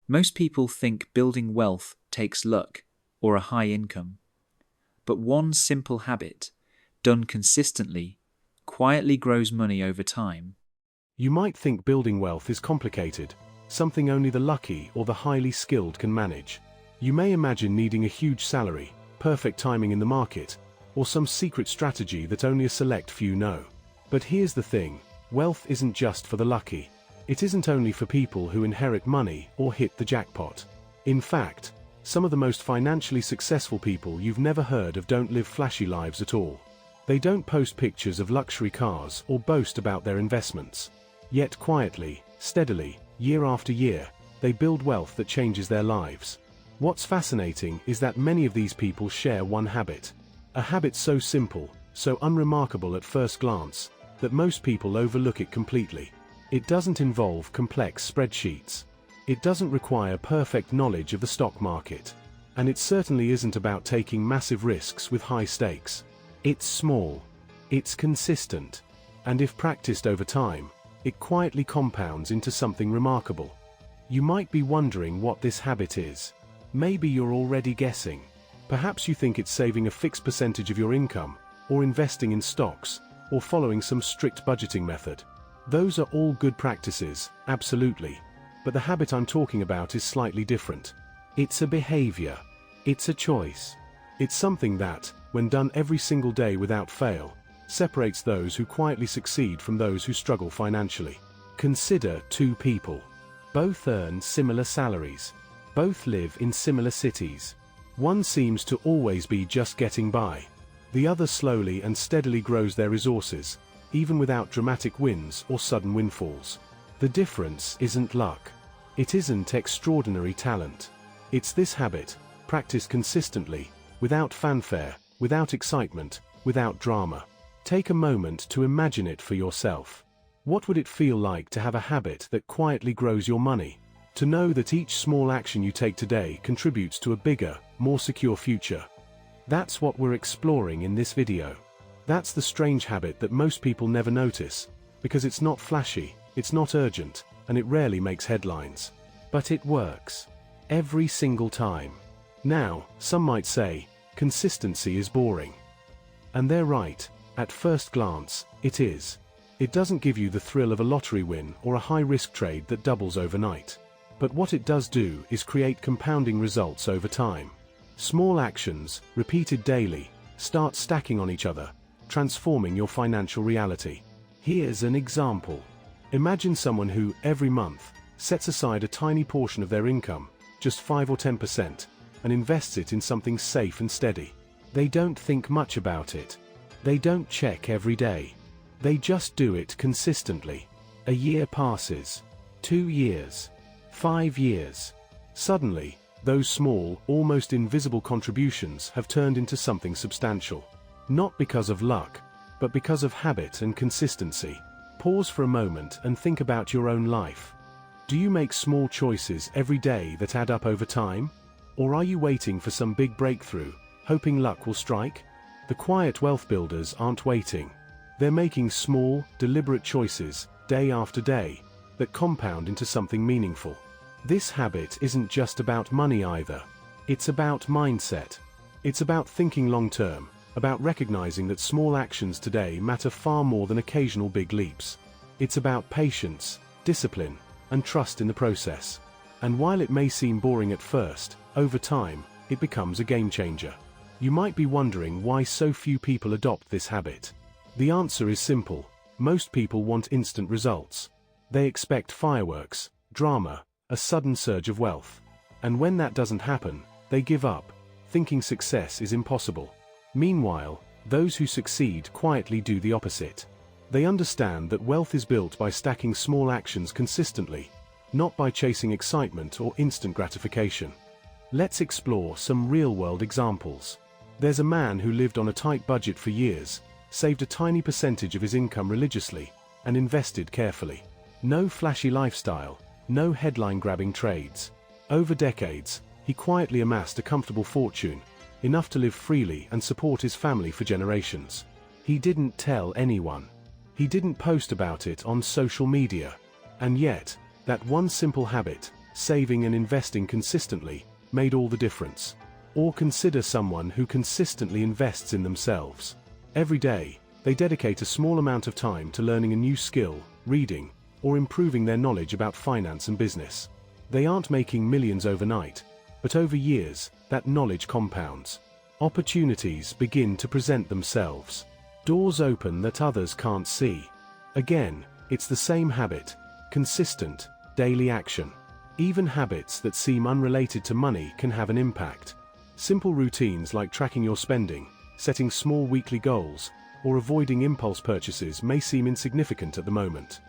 Most people think building wealth takes luck or a high income. But one simple habit, done consistently, quietly grows money over time. You might think building wealth is complicated, something only the lucky or the highly skilled can manage. You may imagine needing a huge salary, perfect timing in the market, or some secret strategy that only a select few know. But here's the thing, wealth isn't just for the lucky. It isn't only for people who inherit money or hit the jackpot. In fact, some of the most financially successful people you've never heard of don't live flashy lives at all. They don't post pictures of luxury cars or boast about their investments. Yet quietly, steadily, year after year, they build wealth that changes their lives. What's fascinating is that many of these people share one habit. A habit so simple, so unremarkable at first glance, that most people overlook it completely. It doesn't involve complex spreadsheets. It doesn't require perfect knowledge of the stock market. And it certainly isn't about taking massive risks with high stakes. It's small. It's consistent. And if practiced over time, it quietly compounds into something remarkable. You might be wondering what this habit is. Maybe you're already guessing. Perhaps you think it's saving a fixed percentage of your income, or investing in stocks, or following some strict budgeting method. Those are all good practices, absolutely. But the habit I'm talking about is slightly different. It's a behavior. It's a choice. It's something that, when done every single day without fail, separates those who quietly succeed from those who struggle financially. Consider two people. Both earn similar salaries. Both live in similar cities. One seems to always be just getting by. The other slowly and steadily grows their resources, even without dramatic wins or sudden windfalls. The difference isn't luck. It isn't extraordinary talent. It's this habit, practiced consistently, without fanfare, without excitement, without drama. Take a moment to imagine it for yourself. What would it feel like to have a habit that quietly grows your money? To know that each small action you take today contributes to a bigger, more secure future. That's what we're exploring in this video. That's the strange habit that most people never notice, because it's not flashy, it's not urgent, and it rarely makes headlines. But it works. Every single time. Now, some might say, consistency is boring. And they're right. At first glance, it is. It doesn't give you the thrill of a lottery win or a high-risk trade that doubles overnight. But what it does do is create compounding results over time. Small actions, repeated daily, start stacking on each other, transforming your financial reality. Here's an example. Imagine someone who, every month, sets aside a tiny portion of their income, just 5 or 10%, and invests it in something safe and steady. They don't think much about it. They don't check every day. They just do it consistently. A year passes. 2 years. 5 years. Suddenly, those small, almost invisible contributions have turned into something substantial. Not because of luck, but because of habit and consistency. Pause for a moment and think about your own life. Do you make small choices every day that add up over time? Or are you waiting for some big breakthrough, hoping luck will strike? The quiet wealth builders aren't waiting. They're making small, deliberate choices, day after day, that compound into something meaningful. This habit isn't just about money either. It's about mindset. It's about thinking long-term, about recognizing that small actions today matter far more than occasional big leaps. It's about patience, discipline, and trust in the process. And while it may seem boring at first, over time, it becomes a game changer. You might be wondering why so few people adopt this habit. The answer is simple. Most people want instant results. They expect fireworks, drama, a sudden surge of wealth. And when that doesn't happen, they give up, thinking success is impossible. Meanwhile, those who succeed quietly do the opposite. They understand that wealth is built by stacking small actions consistently, not by chasing excitement or instant gratification. Let's explore some real-world examples. There's a man who lived on a tight budget for years, saved a tiny percentage of his income religiously, and invested carefully. No flashy lifestyle, no headline-grabbing trades. Over decades, he quietly amassed a comfortable fortune, enough to live freely and support his family for generations. He didn't tell anyone. He didn't post about it on social media. And yet, that one simple habit, saving and investing consistently made all the difference. Or consider someone who consistently invests in themselves. Every day, they dedicate a small amount of time to learning a new skill, reading, or improving their knowledge about finance and business. They aren't making millions overnight, but over years, that knowledge compounds. Opportunities begin to present themselves. Doors open that others can't see. Again, it's the same habit, consistent, daily action. Even habits that seem unrelated to money can have an impact. Simple routines like tracking your spending, setting small weekly goals, or avoiding impulse purchases may seem insignificant at the moment.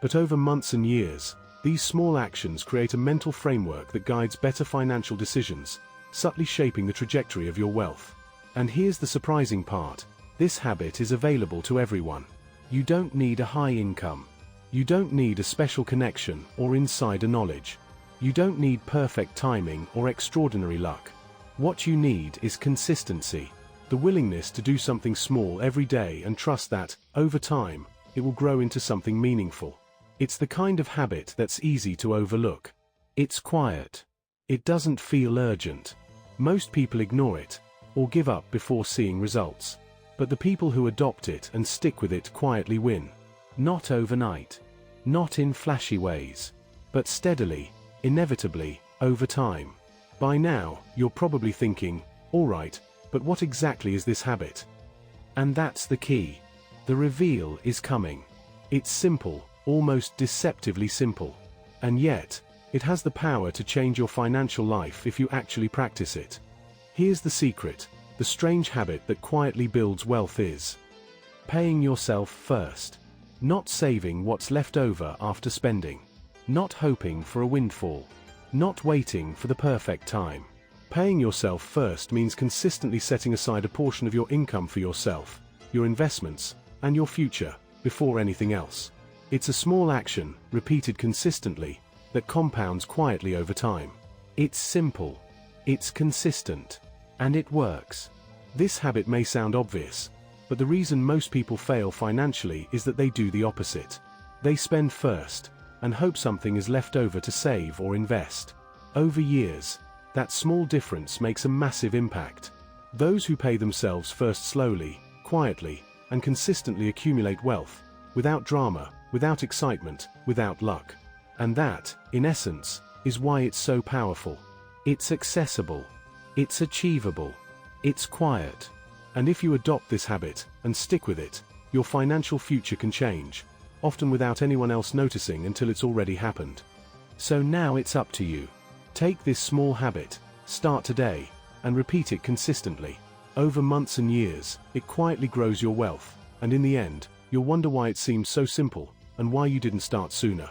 But over months and years, these small actions create a mental framework that guides better financial decisions, subtly shaping the trajectory of your wealth. And here's the surprising part: this habit is available to everyone. You don't need a high income. You don't need a special connection or insider knowledge. You don't need perfect timing or extraordinary luck. What you need is consistency, the willingness to do something small every day and trust that, over time, it will grow into something meaningful. It's the kind of habit that's easy to overlook. It's quiet. It doesn't feel urgent. Most people ignore it, or give up before seeing results. But the people who adopt it and stick with it quietly win. Not overnight. Not in flashy ways. But steadily, inevitably, over time. By now, you're probably thinking, all right, but what exactly is this habit? And that's the key. The reveal is coming. It's simple, almost deceptively simple. And yet, it has the power to change your financial life if you actually practice it. Here's the secret: the strange habit that quietly builds wealth is paying yourself first. Not saving what's left over after spending. Not hoping for a windfall. Not waiting for the perfect time. Paying yourself first means consistently setting aside a portion of your income for yourself, your investments, and your future, before anything else. It's a small action, repeated consistently, that compounds quietly over time. It's simple. It's consistent. And it works. This habit may sound obvious, but the reason most people fail financially is that they do the opposite. They spend first, and hope something is left over to save or invest. Over years, that small difference makes a massive impact. Those who pay themselves first slowly, quietly, and consistently accumulate wealth, without drama, without excitement, without luck. And that, in essence, is why it's so powerful. It's accessible. It's achievable. It's quiet. And if you adopt this habit, and stick with it, your financial future can change, often without anyone else noticing until it's already happened. So now it's up to you. Take this small habit, start today, and repeat it consistently. Over months and years, it quietly grows your wealth, and in the end, you'll wonder why it seems so simple, and why you didn't start sooner.